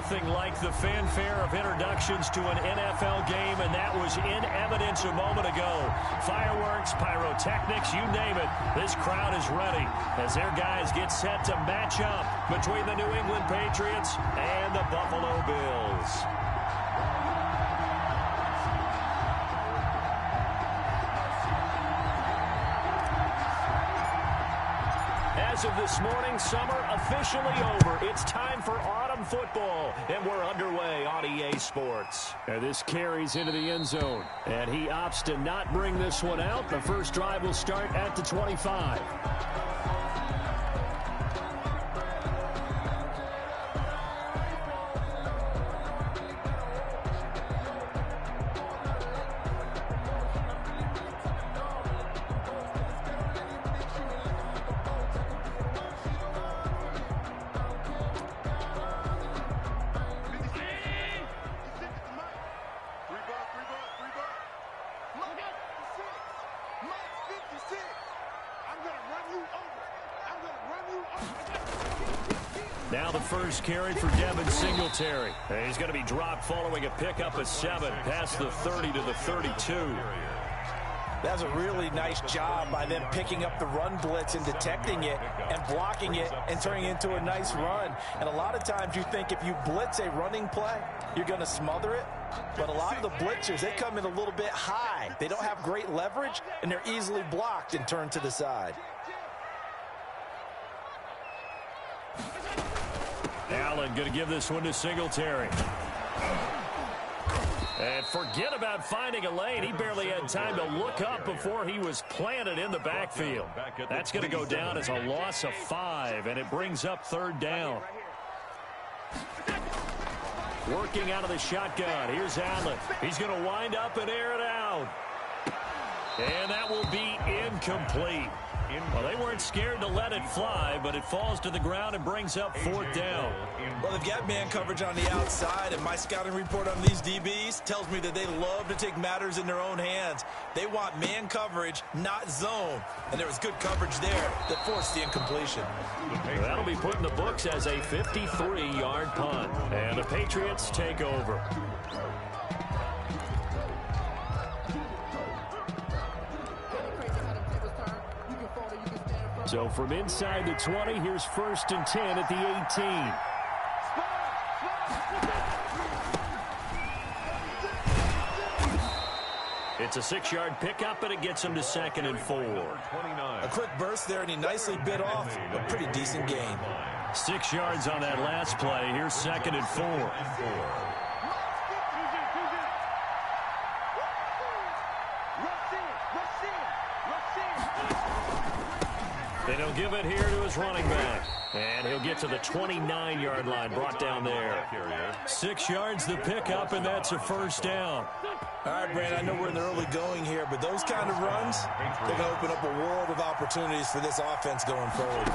Nothing like the fanfare of introductions to an NFL game, and that was in evidence a moment ago. Fireworks, pyrotechnics, you name it. This crowd is ready as their guys get set to match up between the New England Patriots and the Buffalo Bills. As of this morning, summer officially over. It's time for autumn football, and we're underway on EA Sports. And this carries into the end zone, and he opts to not bring this one out. The first drive will start at the 25. Now the first carry for Devin Singletary. He's going to be dropped following a pickup of 7 past the 30 to the 32. That's a really nice job by them picking up the run blitz and detecting it and blocking it and turning it into a nice run. And a lot of times you think if you blitz a running play, you're going to smother it. But a lot of the blitzers, they come in a little bit high. They don't have great leverage, and they're easily blocked and turned to the side. Allen going to give this one to Singletary. And forget about finding a lane. He barely had time to look up before he was planted in the backfield. That's going to go down as a loss of 5, and it brings up 3rd down. Working out of the shotgun. Here's Allen. He's going to wind up and air it out. And that will be incomplete. Well, they weren't scared to let it fly, but it falls to the ground and brings up 4th down. Well, they've got man coverage on the outside, and my scouting report on these DBs tells me that they love to take matters in their own hands. They want man coverage, not zone. And there was good coverage there that forced the incompletion. That'll be put in the books as a 53-yard punt. And the Patriots take over. So from inside the 20, here's 1st and 10 at the 18. It's a 6-yard pickup, and it gets him to 2nd and 4. A quick burst there, and he nicely bit off a pretty decent gain. 6 yards on that last play. Here's 2nd and 4. They don't give it here to his running back. And he'll get to the 29-yard line, brought down there. 6 yards the pickup, and that's a 1st down. All right, Brandon, I know we're in the early going here, but those kind of runs, they're going to open up a world of opportunities for this offense going forward.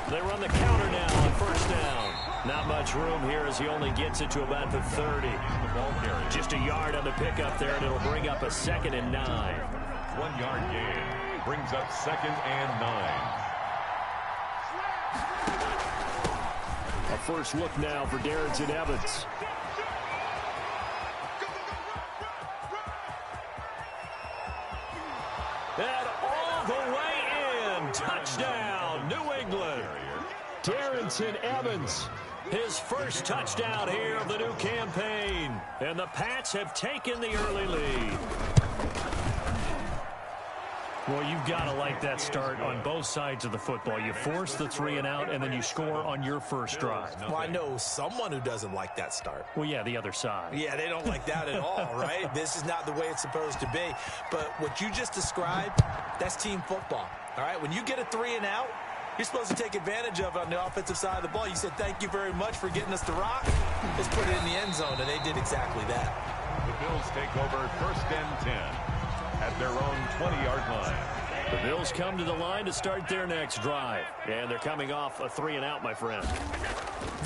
They run the counter now on 1st down. Not much room here as he only gets it to about the 30. Just a yard on the pickup there, and it'll bring up a 2nd and 9. 1-yard gain. Brings up 2nd and 9. A first look now for Darrington Evans. And all the way in. Touchdown, New England. Darrington Evans. His first touchdown here of the new campaign. And the Pats have taken the early lead. Well, you've got to like that start on both sides of the football. You force the 3 and out, and then you score on your first drive. Well, I know someone who doesn't like that start. Well, yeah, the other side. Yeah, they don't like that at all, right? This is not the way it's supposed to be. But what you just described, that's team football, all right? When you get a 3 and out, you're supposed to take advantage of it on the offensive side of the ball. You said, thank you very much for getting us the rock. Let's put it in the end zone, and they did exactly that. The Bills take over 1st and 10 at their own 20-yard line. The Bills come to the line to start their next drive. And they're coming off a 3 and out, my friend. I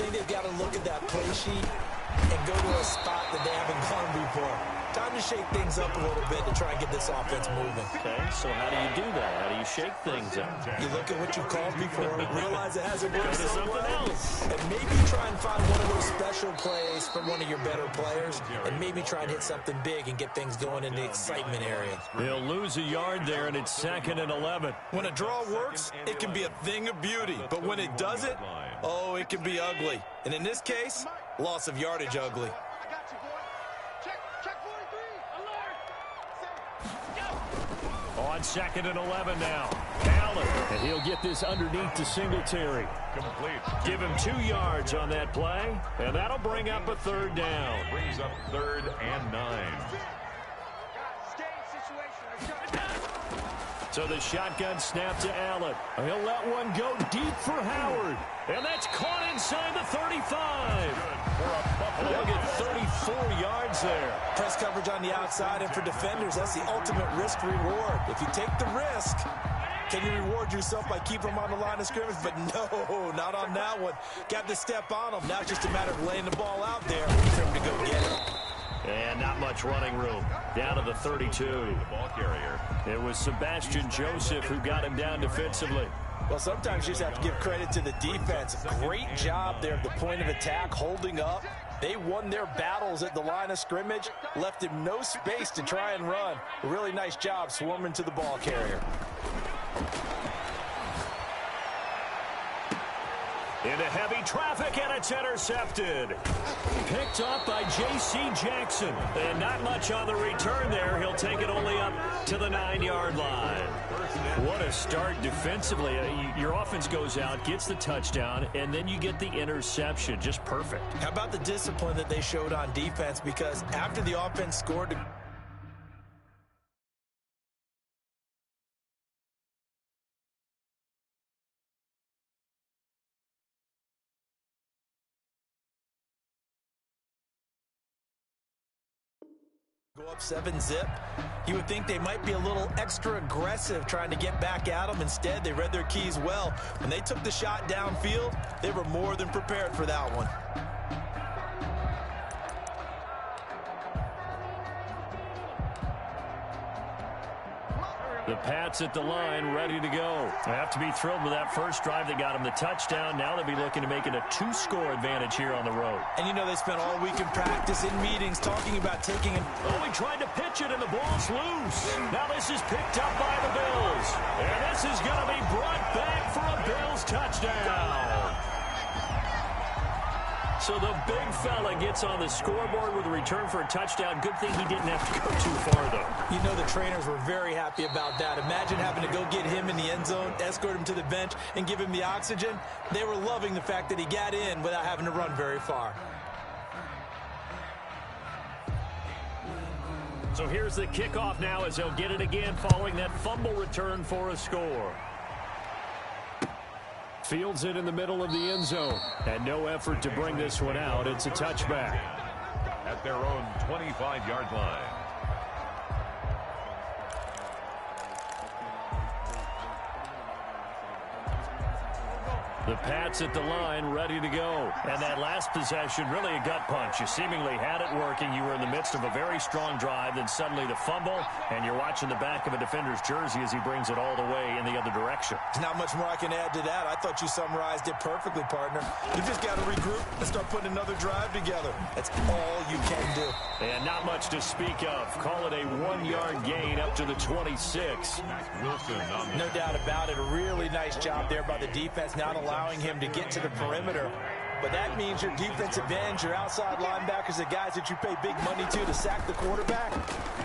think they've got to look at that play sheet and go to a spot that they haven't gone before. Time to shake things up a little bit to try and get this offense moving. Okay, so how do you do that? How do you shake things up? You look at what you called before, realize it hasn't worked so something well, else. and maybe try and find one of special plays from one of your better players and maybe try and hit something big and get things going in the excitement area. He'll lose a yard there, and it's 2nd and 11. When a draw works, it can be a thing of beauty. But when it doesn't, oh, it can be ugly. And in this case, loss of yardage ugly. On 2nd and 11 now. Allen, and he'll get this underneath to Singletary. Complete. Give him 2 yards on that play, and that'll bring up a 3rd down. Brings up 3rd and 9. So the shotgun snap to Allen. He'll let one go deep for Howard. And that's caught inside the 35. They'll get 34 yards there. Press coverage on the outside, and for defenders, that's the ultimate risk reward. If you take the risk, can you reward yourself by keeping them on the line of scrimmage? But no, not on that one. Got to step on them. Now it's just a matter of laying the ball out there for him to go get it. And not much running room. Down to the 32. The ball carrier. It was Sebastian Joseph who got him down defensively. Well, sometimes you just have to give credit to the defense. Great job there at the point of attack, holding up. They won their battles at the line of scrimmage, left him no space to try and run. A really nice job swarming to the ball carrier. Into heavy traffic, and it's intercepted. Picked up by J.C. Jackson. And not much on the return there. He'll take it only up to the 9-yard line. What a start defensively. Your offense goes out, gets the touchdown, and then you get the interception. Just perfect. How about the discipline that they showed on defense? Because after the offense scored, go up 7-zip. You would think they might be a little extra aggressive trying to get back at them. Instead, they read their keys well. When they took the shot downfield, they were more than prepared for that one. The Pats at the line, ready to go. They have to be thrilled with that first drive that got them the touchdown. Now they'll be looking to make it a 2-score advantage here on the road. And you know they spent all week in practice, in meetings, talking about taking it. Oh, he tried to pitch it, and the ball's loose. Now this is picked up by the Bills. And this is going to be brought back for a Bills touchdown. So the big fella gets on the scoreboard with a return for a touchdown. Good thing he didn't have to go too far, though. You know the trainers were very happy about that. Imagine having to go get him in the end zone, escort him to the bench, and give him the oxygen. They were loving the fact that he got in without having to run very far. So here's the kickoff now as they'll get it again following that fumble return for a score. Fields it in the middle of the end zone. And no effort to bring this one out. It's a touchback. At their own 25-yard line. The Pats at the line, ready to go. And that last possession, really a gut punch. You seemingly had it working. You were in the midst of a very strong drive. Then suddenly the fumble, and you're watching the back of a defender's jersey as he brings it all the way in the other direction. There's not much more I can add to that. I thought you summarized it perfectly, partner. You just got to regroup and start putting another drive together. That's all you can do. And not much to speak of. Call it a 1-yard gain up to the 26. Wilson on the No doubt about it. A really nice job there by the defense, not allowing him to get to the perimeter. But that means your defensive ends, your outside linebackers, the guys that you pay big money to sack the quarterback,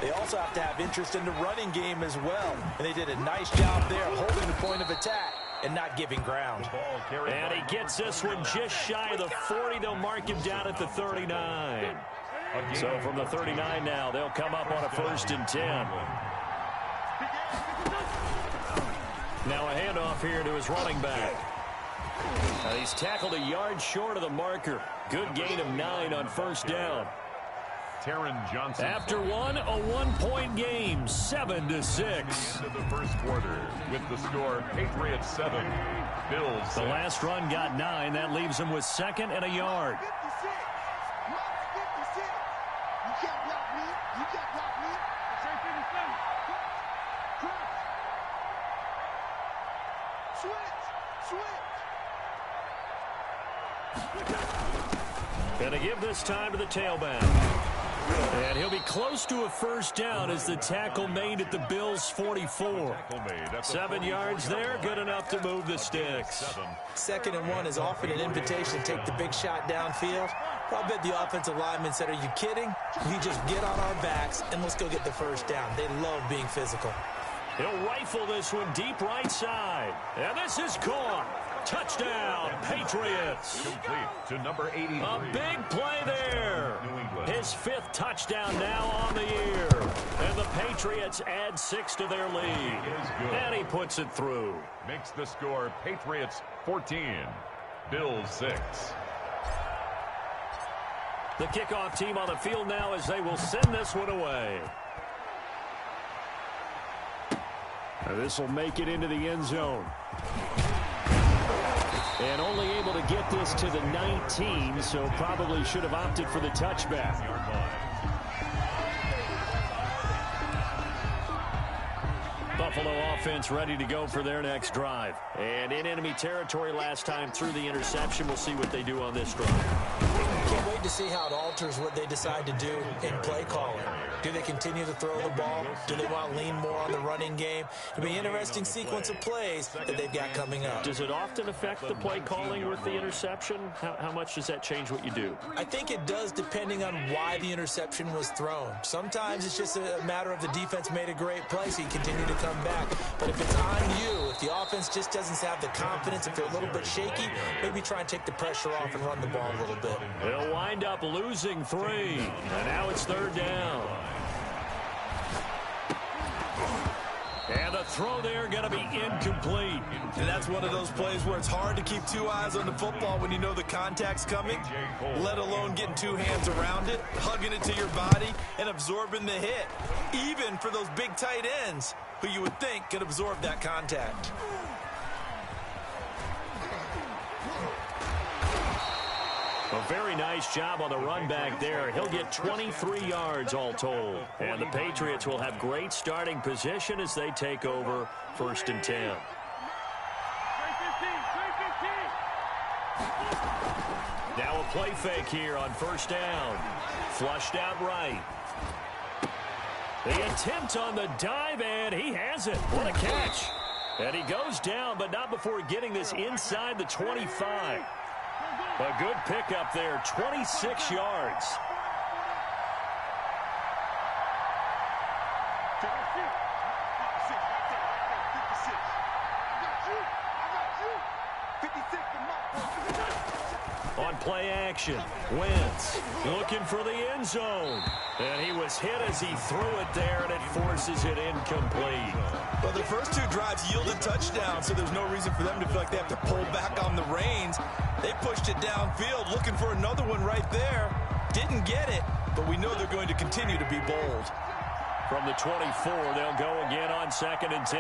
they also have to have interest in the running game as well. And they did a nice job there holding the point of attack and not giving ground. And he gets this one just shy of the 40. They'll mark him down at the 39. So from the 39 now, they'll come up on a 1st and 10. Now a handoff here to his running back. He's tackled a yard short of the marker. Good gain of 9 on 1st down. Taron Johnson. After one, a 1-point game, 7-6. Into the first quarter with the score Patriots 7, Bills 6. The last run got 9. That leaves him with 2nd and a yard. Going to give this time to the tailback. And he'll be close to a first down as the tackle made at the Bills' 44. 7 yards there, good enough to move the sticks. 2nd and 1 is often an invitation to take the big shot downfield. I'll bet the offensive lineman said, are you kidding? We just get on our backs and let's go get the first down. They love being physical. He'll rifle this one deep right side. And this is caught. Touchdown, Patriots. Complete to number 83. A big play there. His 5th touchdown now on the year. And the Patriots add 6 to their lead. And he puts it through. Makes the score Patriots 14, Bills 6. The kickoff team on the field now as they will send this one away. This will make it into the end zone. And only able to get this to the 19, so probably should have opted for the touchback. Buffalo offense ready to go for their next drive. And in enemy territory last time through the interception. We'll see what they do on this drive. Can't wait to see how it alters what they decide to do in play calling. Do they continue to throw the ball? Do they want to lean more on the running game? It'll be an interesting sequence of plays that they've got coming up. Does it often affect the play calling with the interception? How much does that change what you do? I think it does depending on why the interception was thrown. Sometimes it's just a matter of the defense made a great play, so you continue to come back. But if it's on you, if the offense just doesn't have the confidence, if they're a little bit shaky, maybe try and take the pressure off and run the ball a little bit. They'll wind up losing 3. And now it's 3rd down. And the throw there going to be incomplete. And that's one of those plays where it's hard to keep 2 eyes on the football when you know the contact's coming, let alone getting 2 hands around it, hugging it to your body, and absorbing the hit. Even for those big tight ends who you would think could absorb that contact. A very nice job on the run back there. He'll get 23 yards all told. And the Patriots will have great starting position as they take over 1st and 10. Now a play fake here on 1st down. Flushed out right. The attempt on the dive, and he has it. What a catch. And he goes down, but not before getting this inside the 25. A good pickup there, 26 yards. On play action, Wentz looking for the end zone. And he was hit as he threw it there, and it forces it incomplete. Well, the first 2 drives yielded touchdowns, so there's no reason for them to feel like they have to pull back on the reins. They pushed it downfield, looking for another one right there. Didn't get it, but we know they're going to continue to be bold. From the 24, they'll go again on 2nd and 10.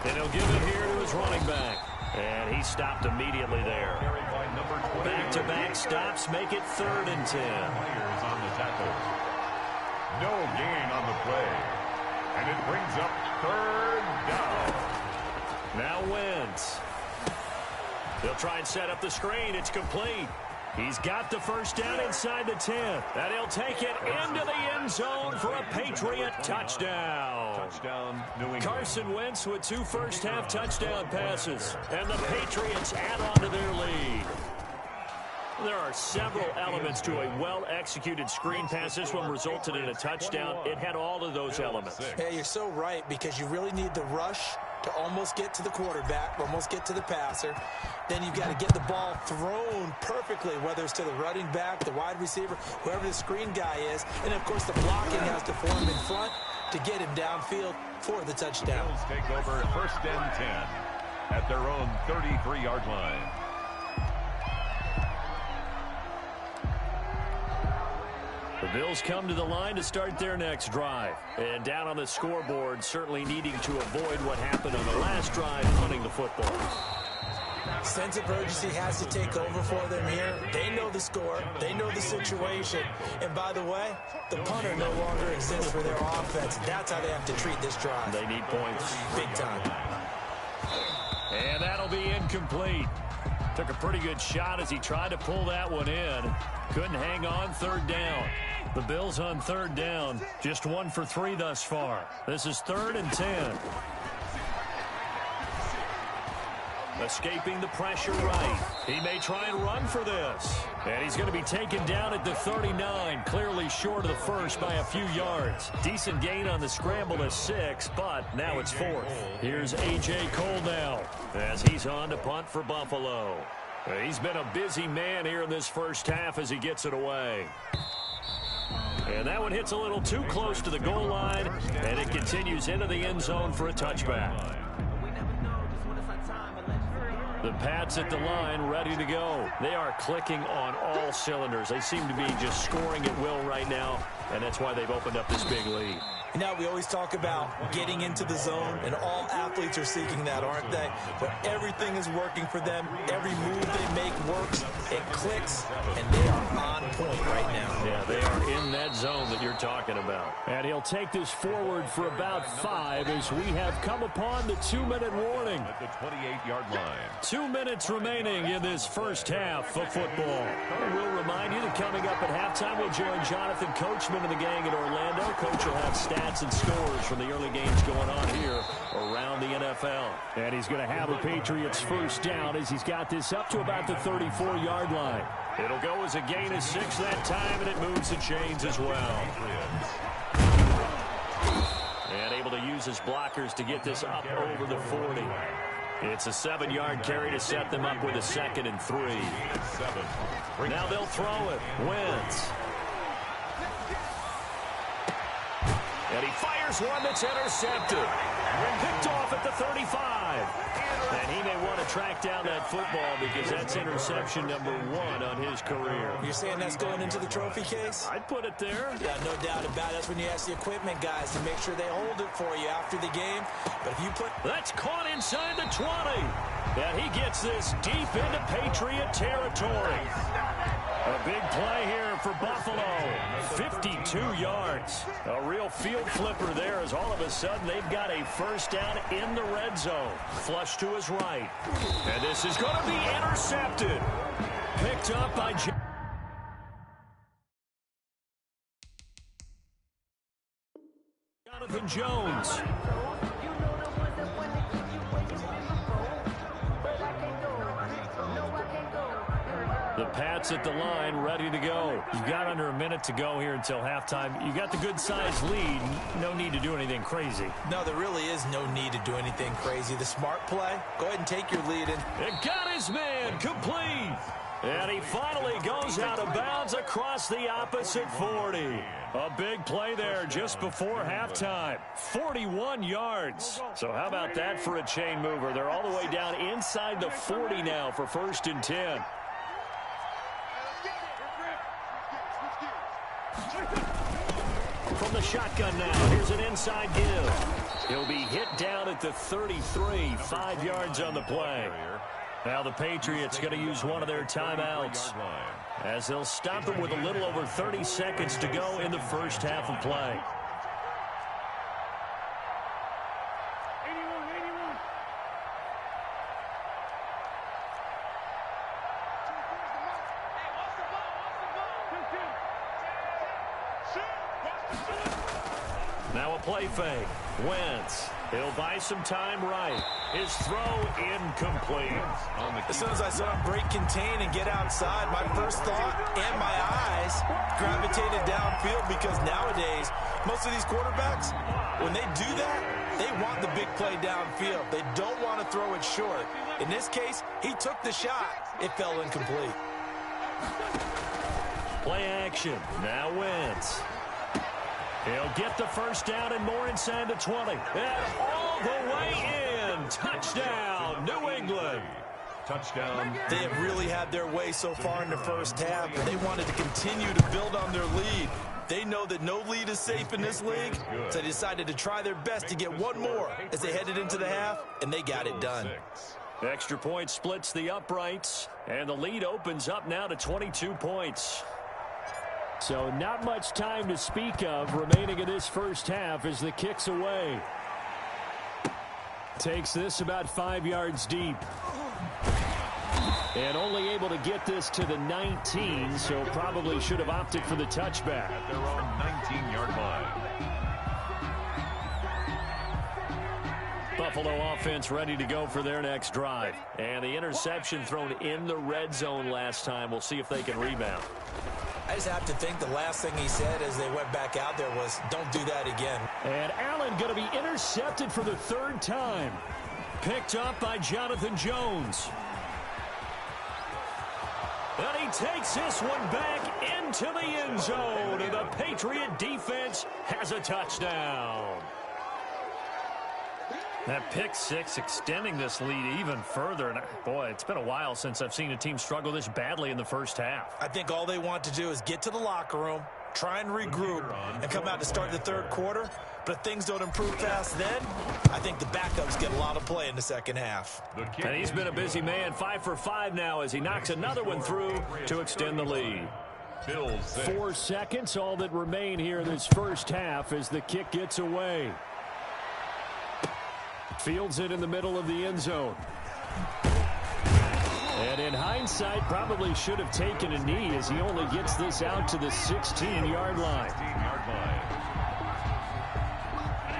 And he'll give it here to his running back. And he stopped immediately there. Back-to-back stops make it 3rd and 10. On the tackle. No gain on the play. And it brings up 3rd down. Now Wentz. They'll try and set up the screen. It's complete. He's got the first down inside the 10. And he'll take it into the end zone for a Patriot touchdown. Touchdown, New England. Carson Wentz with 2 first-half touchdown passes. And the Patriots add on to their lead. There are several elements to a well-executed screen pass. This one resulted in a touchdown. It had all of those elements. Yeah, you're so right, because you really need the rush to almost get to the quarterback, almost get to the passer. Then you've got to get the ball thrown perfectly, whether it's to the running back, the wide receiver, whoever the screen guy is. And, of course, the blocking has to form in front to get him downfield for the touchdown. Bills take over 1st and 10 at their own 33-yard line. The Bills come to the line to start their next drive. And down on the scoreboard, certainly needing to avoid what happened on the last drive, punting the football. Sense of urgency has to take over for them here. They know the score. They know the situation. And by the way, the punter no longer exists for their offense. That's how they have to treat this drive. They need points. Big time. And that'll be incomplete. Took a pretty good shot as he tried to pull that one in. Couldn't hang on. Third down. The Bills on third down. Just 1 for 3 thus far. This is 3rd and 10. Escaping the pressure right. He may try and run for this. And he's going to be taken down at the 39. Clearly short of the first by a few yards. Decent gain on the scramble to 6, but now it's 4th. Here's A.J. Cole now as he's on to punt for Buffalo. He's been a busy man here in this first half as he gets it away. And that one hits a little too close to the goal line, and it continues into the end zone for a touchback. The Pats at the line, ready to go. They are clicking on all cylinders. They seem to be just scoring at will right now, and that's why they've opened up this big lead. You know, we always talk about getting into the zone, and all athletes are seeking that, aren't they? Where everything is working for them, every move they make works, it clicks, and they are on point right now. Yeah, they are in that zone that you're talking about. And he'll take this forward for about 5 as we have come upon the 2-minute warning. At the 28-yard line. 2 minutes remaining in this first half of football. And we'll remind you that coming up at halftime, we'll join Jonathan Coachman and the gang in Orlando. Coach will have stats and scores from the early games going on here around the NFL. And he's going to have a Patriots first down as he's got this up to about the 34-yard line. It'll go as a gain of 6 that time, and it moves the chains as well. And able to use his blockers to get this up over the 40. It's a 7-yard carry to set them up with a 2nd and 3. Now they'll throw it. Wentz. And he fires one that's intercepted. Picked off at the 35. And he may want to track down that football because that's interception number 1 on his career. You're saying that's going into the trophy case? I'd put it there. Yeah, no doubt about it. That's when you ask the equipment guys to make sure they hold it for you after the game. But if you put... That's caught inside the 20. And he gets this deep into Patriot territory. A big play here for Buffalo. 52 yards. A real field flipper there as all of a sudden they've got a first down in the red zone. Flush to his right. And this is going to be intercepted. Picked up by Jonathan Jones. The Pats at the line, ready to go. You've got under a minute to go here until halftime. You got the good-sized lead. No need to do anything crazy. No, there really is no need to do anything crazy. The smart play, go ahead and take your lead. It got his man complete. And he finally goes out of bounds across the opposite 40. A big play there just before halftime. 41 yards. So how about that for a chain mover? They're all the way down inside the 40 now for 1st and 10. From the shotgun now, here's an inside give. He'll be hit down at the 33, 5 yards on the play. Now the Patriots going to use one of their timeouts as they'll stop it with a little over 30 seconds to go in the first half of play. Now a play fake. Wentz. He'll buy some time right. His throw incomplete. As soon as I saw him break contain and get outside, my first thought and my eyes gravitated downfield because nowadays, most of these quarterbacks, when they do that, they want the big play downfield. They don't want to throw it short. In this case, he took the shot. It fell incomplete. Play action. Now Wentz. He'll get the first down and more inside the 20. And all the way in. Touchdown, New England. Touchdown. They have really had their way so far in the first half, but they wanted to continue to build on their lead. They know that no lead is safe in this league, so they decided to try their best to get one more as they headed into the half, and they got it done. Extra point splits the uprights, and the lead opens up now to 22 points. So not much time to speak of remaining in this first half as the kick's away. Takes this about 5 yards deep. And only able to get this to the 19, so probably should have opted for the touchback. At their own 19-yard line. Buffalo offense ready to go for their next drive. And the interception thrown in the red zone last time. We'll see if they can rebound. I just have to think the last thing he said as they went back out there was, don't do that again. And Allen going to be intercepted for the third time. Picked up by Jonathan Jones. And he takes this one back into the end zone. And the Patriot defense has a touchdown. That pick six extending this lead even further. And boy, it's been a while since I've seen a team struggle this badly in the first half. I think all they want to do is get to the locker room, try and regroup, and come out to start the third quarter. But if things don't improve fast then, I think the backups get a lot of play in the second half. And he's been a busy man, 5 for 5 now as he knocks another one through to extend the lead. 4 seconds, all that remain here in this first half as the kick gets away. Fields it in the middle of the end zone. And in hindsight, probably should have taken a knee as he only gets this out to the 16-yard line.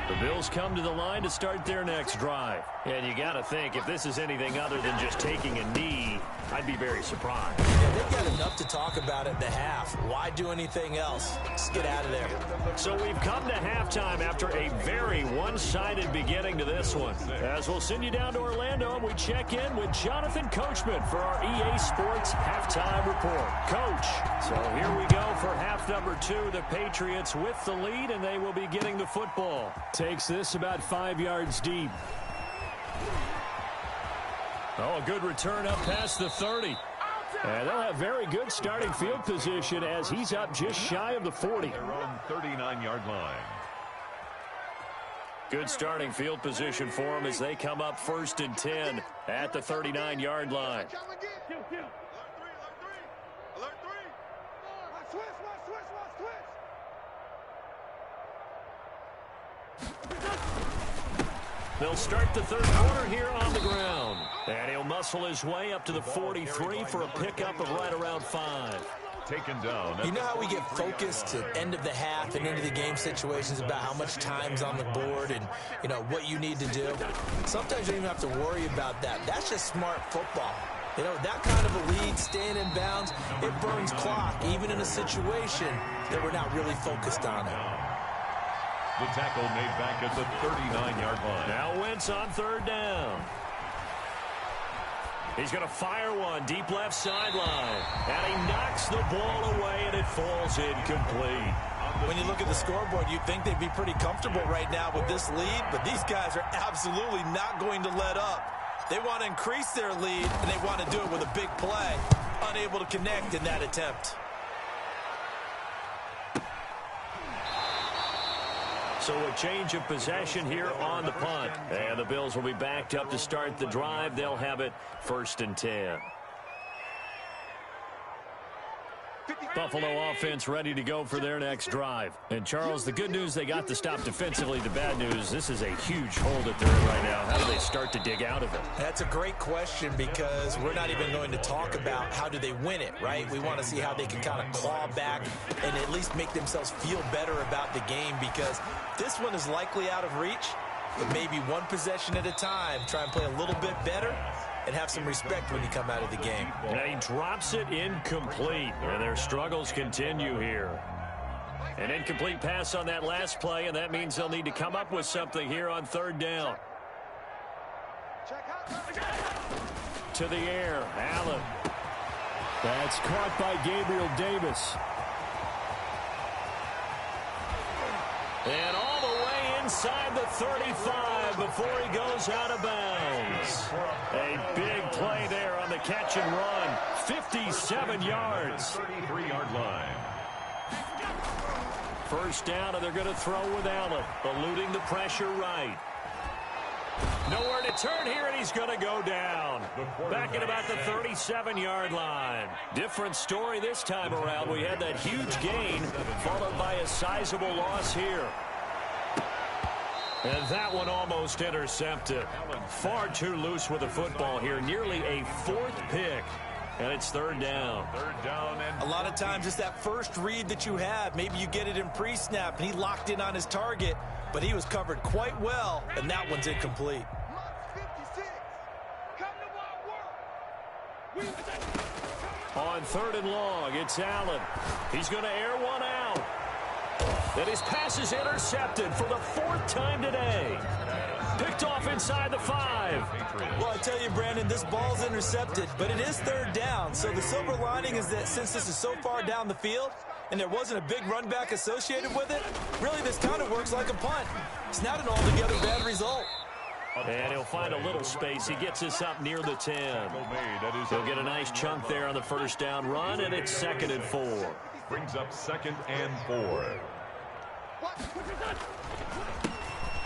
The Bills come to the line to start their next drive. And you got to think, if this is anything other than just taking a knee, I'd be very surprised. Yeah, they've got enough to talk about at the half. Why do anything else? Just get out of there. So we've come to halftime after a very one-sided beginning to this one. As we'll send you down to Orlando, we check in with Jonathan Coachman for our EA Sports Halftime Report. Coach, so here we go for half number 2. The Patriots with the lead, and they will be getting the football. Takes this about 5 yards deep. Oh, a good return up past the 30. And they'll have very good starting field position as he's up just shy of the 40. Their own 39-yard line. Good starting field position for them as they come up 1st and 10 at the 39-yard line. They'll start the third quarter here on the ground. And he'll muscle his way up to the 43 for a pickup of right around 5. Taken down. You know how we get focused at end of the half and into the game situations about how much time's on the board and, you know, what you need to do? Sometimes you don't even have to worry about that. That's just smart football. You know, that kind of a lead, staying in bounds, it burns clock, even in a situation that we're not really focused on it. The tackle made back at the 39-yard line. Now Wentz on third down. He's going to fire one deep left sideline. And he knocks the ball away, and it falls incomplete. When you look at the scoreboard, you'd think they'd be pretty comfortable right now with this lead, but these guys are absolutely not going to let up. They want to increase their lead, and they want to do it with a big play. Unable to connect in that attempt. So a change of possession here on the punt. And the Bills will be backed up to start the drive. They'll have it 1st and 10. Buffalo offense ready to go for their next drive. And, Charles, the good news, they got the stop defensively. The bad news, this is a huge hole that they're in right now. How do they start to dig out of it? That's a great question because we're not even going to talk about how do they win it, right? We want to see how they can kind of claw back and at least make themselves feel better about the game because this one is likely out of reach, but maybe one possession at a time. Try and play a little bit better and have some respect when you come out of the game. And he drops it incomplete. And their struggles continue here. An incomplete pass on that last play, and that means they'll need to come up with something here on third down. To the air, Allen. That's caught by Gabriel Davis. And all the way inside the 35 before he goes out of bounds. A big play there on the catch and run. 57 yards. 33-yard line. First down, and they're going to throw with Allen, eluding the pressure right. Nowhere to turn here, and he's going to go down. Back at about the 37-yard line. Different story this time around. We had that huge gain, followed by a sizable loss here. And that one almost intercepted. Far too loose with the football here. Nearly a 4th pick. And it's 3rd down. 3rd down. And a lot of times it's that first read that you have. Maybe you get it in pre-snap, and he locked in on his target, but he was covered quite well, and that one's incomplete. On 3rd and long, it's Allen. He's going to air one out. And his pass is intercepted for the 4th time today. Picked off inside the 5. Well, I tell you, Brandon, this ball's intercepted, but it is 3rd down. So the silver lining is that since this is so far down the field and there wasn't a big run back associated with it, really this kind of works like a punt. It's not an altogether bad result. And he'll find a little space. He gets us up near the 10. He'll get a nice chunk there on the 1st down run, and it's 2nd and 4. Brings up 2nd and 4.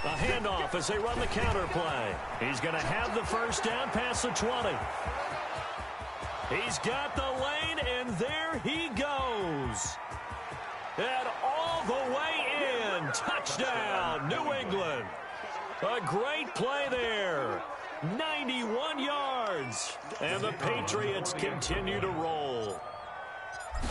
A handoff as they run the counter play. He's going to have the 1st down past the 20. He's got the lane, and there he goes. And all the way in. Touchdown, New England. A great play there. 91 yards. And the Patriots continue to roll.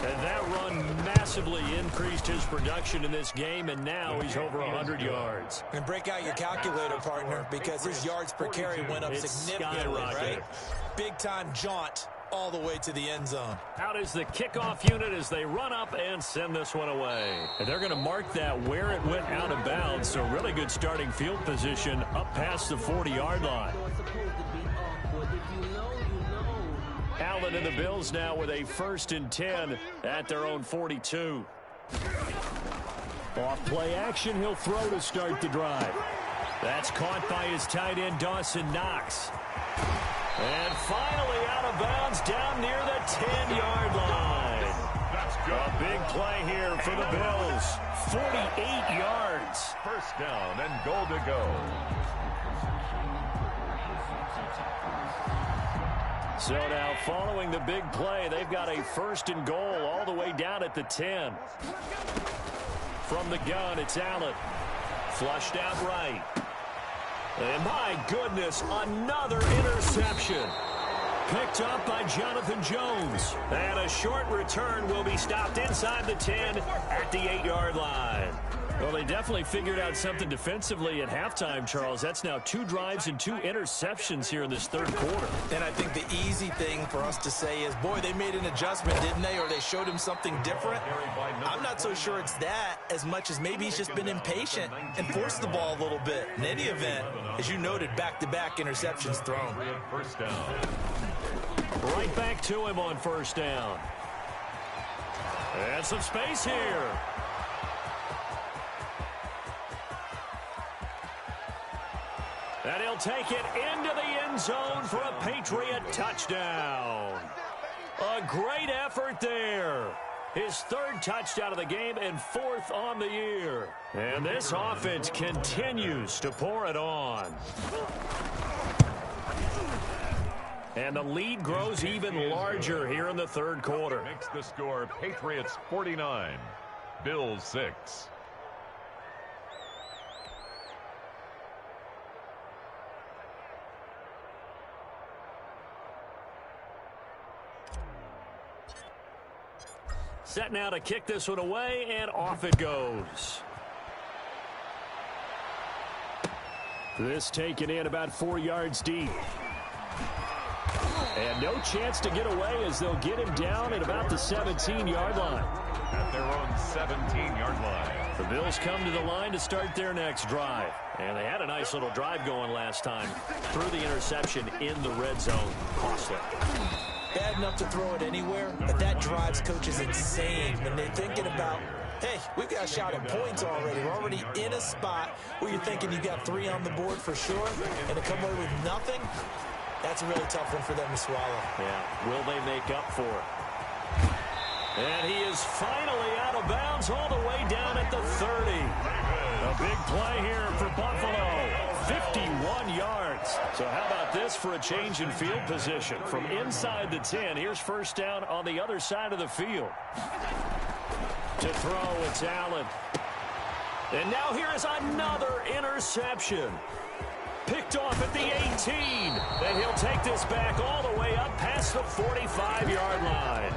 And that run massively increased his production in this game, and now he's over 100 yards. And break out your calculator, partner, because his yards per carry went up significantly, right? Big-time jaunt all the way to the end zone. Out is the kickoff unit as they run up and send this one away. And they're going to mark that where it went out of bounds, so really good starting field position up past the 40-yard line. Allen and the Bills now with a 1st and 10 at their own 42. Off play action, he'll throw to start the drive. That's caught by his tight end, Dawson Knox. And finally out of bounds down near the 10-yard line. That's good. A big play here for the Bills. 48 yards. 1st down and goal to go. So now following the big play, they've got a 1st and goal all the way down at the 10. From the gun, it's Allen. Flushed out right. And my goodness, another interception. Picked up by Jonathan Jones. And a short return will be stopped inside the 10 at the 8-yard line. Well, they definitely figured out something defensively at halftime, Charles. That's now 2 drives and 2 interceptions here in this 3rd quarter. And I think the easy thing for us to say is, boy, they made an adjustment, didn't they? Or they showed him something different. I'm not so sure it's that as much as maybe he's just been impatient and forced the ball a little bit. In any event, as you noted, back-to-back interceptions thrown. 1st down. Right back to him on 1st down. And some space here. And he'll take it into the end zone for a Patriot touchdown. A great effort there. His 3rd touchdown of the game and 4th on the year. And this offense continues to pour it on. And the lead grows even larger here in the 3rd quarter. Makes the score Patriots 49, Bills 6. Set now to kick this one away, and off it goes. This taken in about 4 yards deep. And no chance to get away as they'll get him down at about the 17-yard line. At their own 17-yard line. The Bills come to the line to start their next drive. And they had a nice little drive going last time. Threw the interception in the red zone. Costly. Bad enough to throw it anywhere, but that drives coaches insane when they're thinking about, hey, we've got a shot at points already. We're already in a spot where you're thinking you got 3 on the board for sure, and to come away with nothing, that's a really tough one for them to swallow. Yeah, will they make up for it? And he is finally out of bounds all the way down at the 30. A big play here for Buffalo. 51 yards. So how about this for a change in field position? From inside the 10, here's 1st down on the other side of the field. To throw, it's Allen. And now here is another interception. Picked off at the 18. And he'll take this back all the way up past the 45-yard line.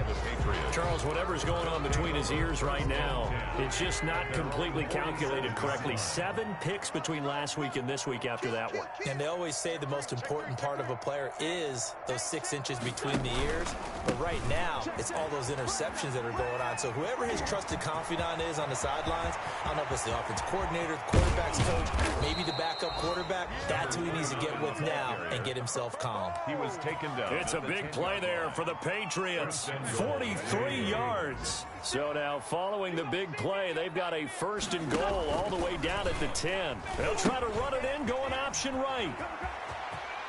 Charles, whatever's going on between his ears right now, it's just not completely calculated correctly. 7 picks between last week and this week after that one. And they always say the most important part of a player is those 6 inches between the ears. But right now, it's all those interceptions that are going on. So whoever his trusted confidant is on the sidelines, I don't know if it's the offense coordinator, the quarterback's coach, maybe the backup quarterback, that's who he needs to get with now and get himself calm. He was taken down. It's a big play there for the Patriots. 43 yards. So now following the big play, they've got a 1st and goal all the way down at the 10. They'll try to run it in, going option right.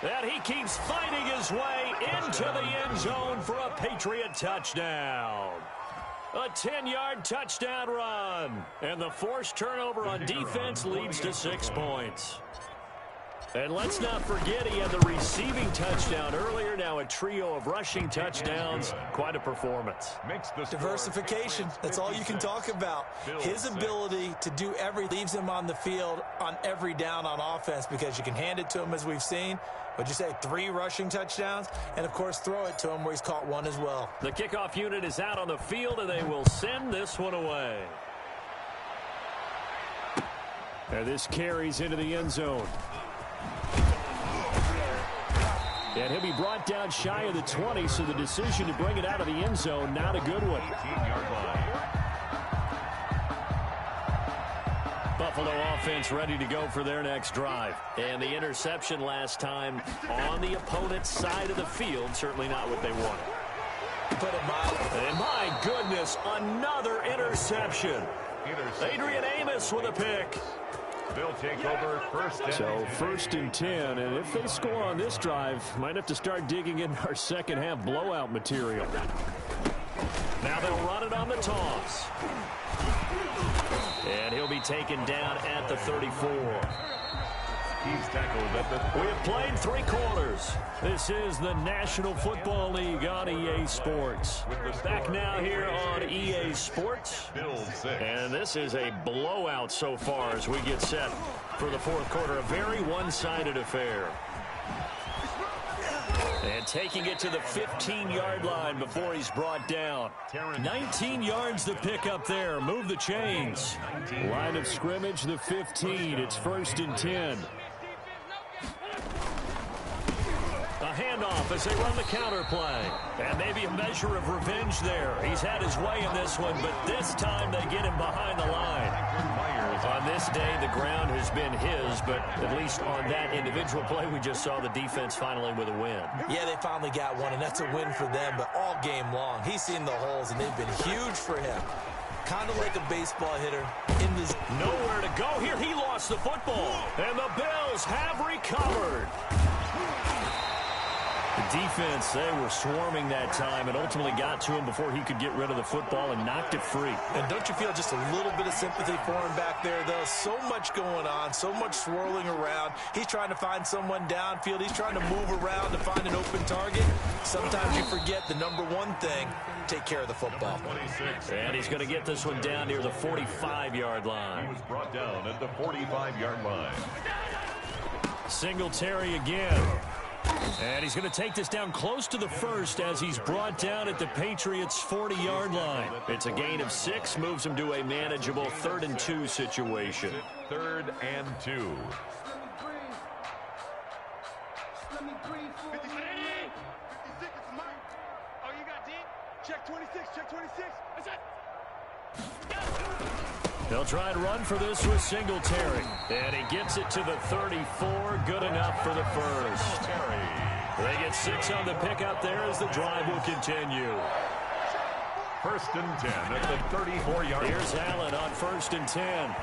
And he keeps fighting his way into the end zone for a Patriot touchdown. A 10-yard touchdown run. And the forced turnover on defense leads to 6 points. And let's not forget he had the receiving touchdown earlier. Now a trio of rushing touchdowns. Quite a performance. Diversification. That's all you can talk about. His ability to do everything leaves him on the field on every down on offense because you can hand it to him as we've seen. What'd you say, 3 rushing touchdowns? And, of course, throw it to him where he's caught 1 as well. The kickoff unit is out on the field, and they will send this one away. And this carries into the end zone. And he'll be brought down shy of the 20, so the decision to bring it out of the end zone, not a good one. 18-yard line. Buffalo offense ready to go for their next drive. And the interception last time on the opponent's side of the field, certainly not what they wanted. Put it mildly. And my goodness, another interception. Adrian Amos with a pick. They'll take over 1st and 10. So 1st and 10, and if they score on this drive, might have to start digging in our second half blowout material. Now they'll run it on the toss. And he'll be taken down at the 34. He's tackled at the... We have played 3 quarters. This is the National Football League on EA Sports. Back now here on EA Sports. And this is a blowout so far as we get set for the 4th quarter. A very one-sided affair. And taking it to the 15-yard line before he's brought down. 19 yards to pick up there. Move the chains. Line of scrimmage, the 15. It's 1st and 10. A handoff as they run the counter play. And maybe a measure of revenge there. He's had his way in this one, but this time they get him behind the line. On this day, the ground has been his, but at least on that individual play, we just saw the defense finally with a win. Yeah, they finally got one, and that's a win for them, but all game long, he's seen the holes, and they've been huge for him. Kind of like a baseball hitter in this. Nowhere to go here. He lost the football, and the Bills have recovered. The defense, they were swarming that time and ultimately got to him before he could get rid of the football and knocked it free. And don't you feel just a little bit of sympathy for him back there, though? So much going on, so much swirling around. He's trying to find someone downfield. He's trying to move around to find an open target. Sometimes you forget the number one thing, take care of the football. And he's going to get this one down near the 45-yard line. He was brought down at the 45-yard line. Singletary again. And he's going to take this down close to the 1st as he's brought down at the Patriots' 40-yard line. It's a gain of 6, moves him to a manageable 3rd and 2 situation. 3rd and 2. They'll try and run for this with Singletary. And he gets it to the 34. Good enough for the 1st. They get 6 on the pickup there as the drive will continue. 1st and 10 at the 34-yard line. Here's Allen on 1st and 10.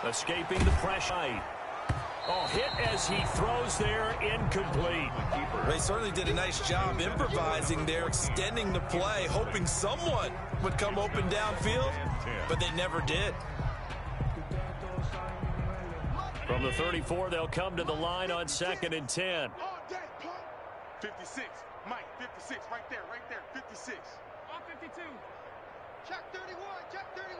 Escaping the pressure. Oh, hit as he throws there, incomplete. They certainly did a nice job improvising there, extending the play, hoping someone would come open downfield, but they never did. From the 34, they'll come to the line on 2nd and 10. 56, Mike, 56, right there, 56. On 52. Check 31, check 31.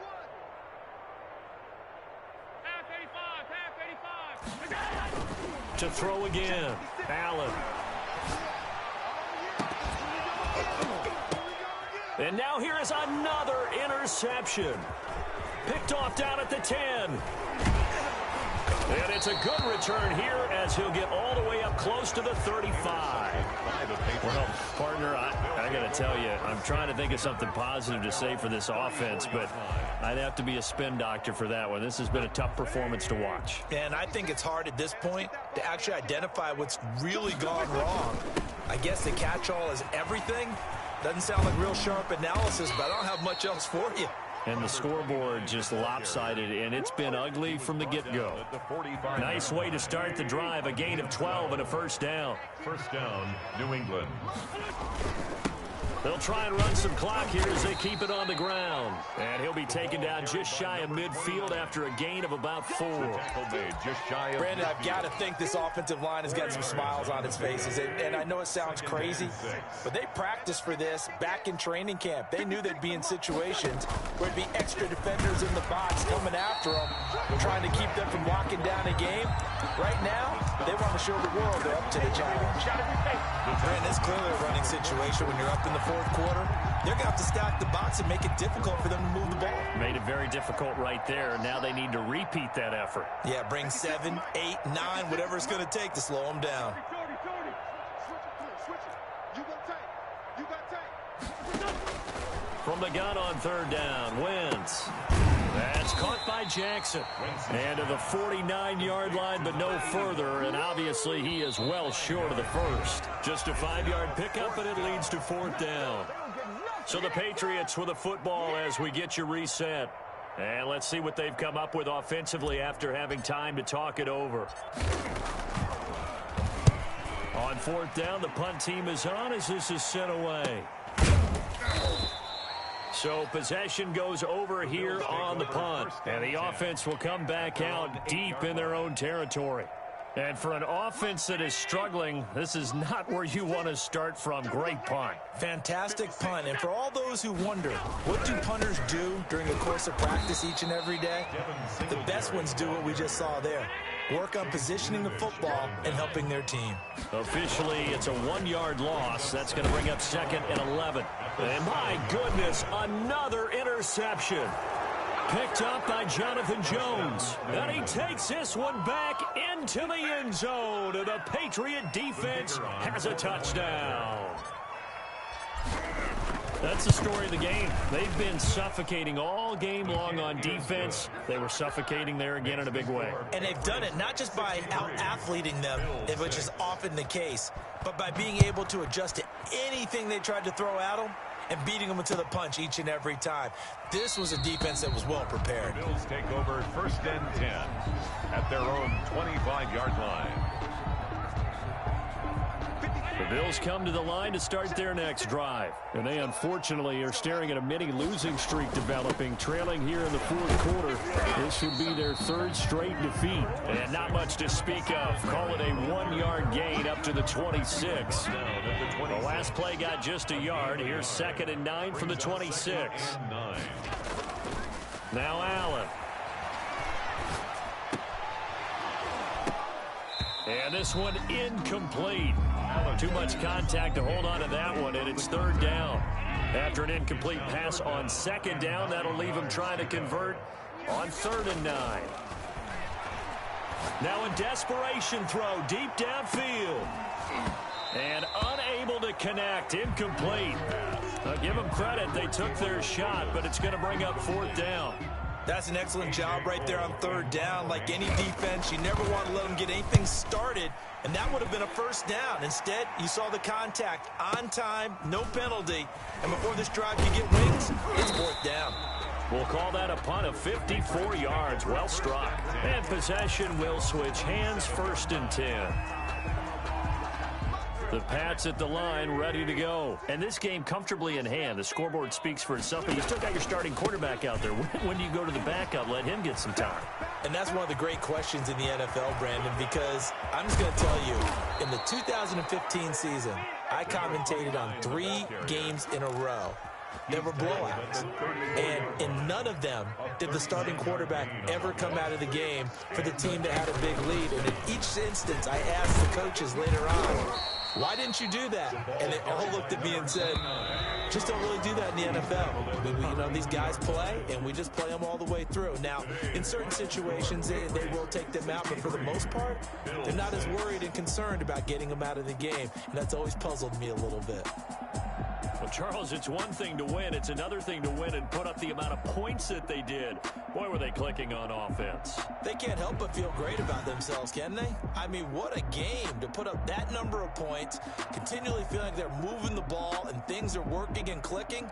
To throw again. Allen. And now here is another interception. Picked off down at the 10. And it's a good return here as he'll get all the way up close to the 35. Well, partner, I got to tell you, I'm trying to think of something positive to say for this offense, but I'd have to be a spin doctor for that one. This has been a tough performance to watch. And I think it's hard at this point to actually identify what's really gone wrong. I guess the catch-all is everything. Doesn't sound like real sharp analysis, but I don't have much else for you. And the scoreboard just lopsided, and it's been ugly from the get-go. Nice way to start the drive, a gain of 12 and a first down. First down, New England. They'll try and run some clock here as they keep it on the ground. And he'll be taken down just shy of midfield after a gain of about 4. Brandon, I've got to think this offensive line has got some smiles on its faces. And I know it sounds crazy, but they practiced for this back in training camp. They knew they'd be in situations where there'd be extra defenders in the box coming after them, trying to keep them from locking down a game. Right now, they want to show the world they're up to the challenge. Brandon, it's clearly a running situation when you're up in the fourth quarter. They're going to have to stack the box and make it difficult for them to move the ball. Made it very difficult right there. Now they need to repeat that effort. Yeah, bring 7, 8, 9, whatever it's going to take to slow them down. From the gun on third down, Wentz. That's caught by Jackson. And to the 49-yard line, but no further. And obviously he is well short of the first. Just a 5-yard pickup, and it leads to fourth down. So the Patriots with a football as we get you reset. And let's see what they've come up with offensively after having time to talk it over. On fourth down, the punt team is on as this is sent away. So possession goes over here on the punt. And the offense will come back out deep in their own territory. And for an offense that is struggling, this is not where you want to start from. Great punt. Fantastic punt. And for all those who wonder, what do punters do during the course of practice each and every day? The best ones do what we just saw there. Work on positioning the football and helping their team. Officially, it's a 1-yard loss. That's going to bring up 2nd and 11. And my goodness, another interception. Picked up by Jonathan Jones. And he takes this one back into the end zone. And the Patriot defense has a touchdown. That's the story of the game. They've been suffocating all game long on defense. They were suffocating there again in a big way. And they've done it not just by out-athleting them, which is often the case, but by being able to adjust to anything they tried to throw at them and beating them into the punch each and every time. This was a defense that was well prepared. The Bills take over 1st and 10 at their own 25-yard line. The Bills come to the line to start their next drive. And they unfortunately are staring at a mini-losing streak developing, trailing here in the fourth quarter. This would be their 3rd straight defeat. And not much to speak of. Call it a 1-yard gain up to the 26. The last play got just a yard. Here's 2nd and 9 from the 26. Now Allen. And this one incomplete. Too much contact to hold on to that one, and it's 3rd down. After an incomplete pass on 2nd down, that'll leave him trying to convert on 3rd and 9. Now a desperation throw deep downfield. And unable to connect, incomplete. I'll give them credit, they took their shot, but it's going to bring up 4th down. That's an excellent job right there on 3rd down. Like any defense, you never want to let them get anything started, and that would have been a 1st down. Instead, you saw the contact on time, no penalty, and before this drive could get wings, it's 4th down. We'll call that a punt of 54 yards. Well struck. And possession will switch hands, 1st and 10. The Pats at the line, ready to go. And this game comfortably in hand. The scoreboard speaks for itself, but you still got your starting quarterback out there. When do you go to the backup? Let him get some time. And that's one of the great questions in the NFL, Brandon, because I'm just going to tell you, in the 2015 season, I commentated on 3 games in a row. there were blowouts. And in none of them did the starting quarterback ever come out of the game for the team that had a big lead. And in each instance, I asked the coaches later on, why didn't you do that? And they all looked at me and said, just don't really do that in the NFL. You know, these guys play, and we just play them all the way through. Now, in certain situations, they will take them out, but for the most part, they're not as worried and concerned about getting them out of the game, and that's always puzzled me a little bit. Well, Charles, it's one thing to win. It's another thing to win and put up the amount of points that they did. Boy, were they clicking on offense. They can't help but feel great about themselves, can they? I mean, what a game to put up that number of points, continually feeling like they're moving the ball and things are working and clicking.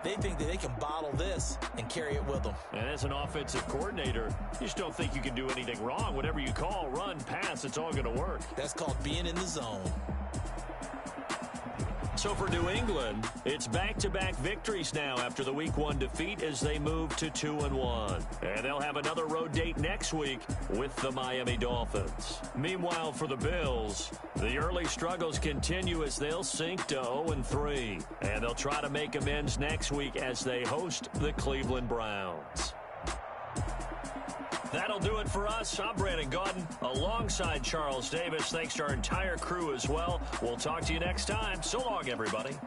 They think that they can bottle this and carry it with them. And as an offensive coordinator, you just don't think you can do anything wrong. Whatever you call, run, pass, it's all going to work. That's called being in the zone. So for New England, it's back-to-back victories now after the Week 1 defeat as they move to 2-1. And they'll have another road date next week with the Miami Dolphins. Meanwhile, for the Bills, the early struggles continue as they'll sink to 0-3. And they'll try to make amends next week as they host the Cleveland Browns. That'll do it for us. I'm Brandon Gaudin alongside Charles Davis. Thanks to our entire crew as well. We'll talk to you next time. So long, everybody.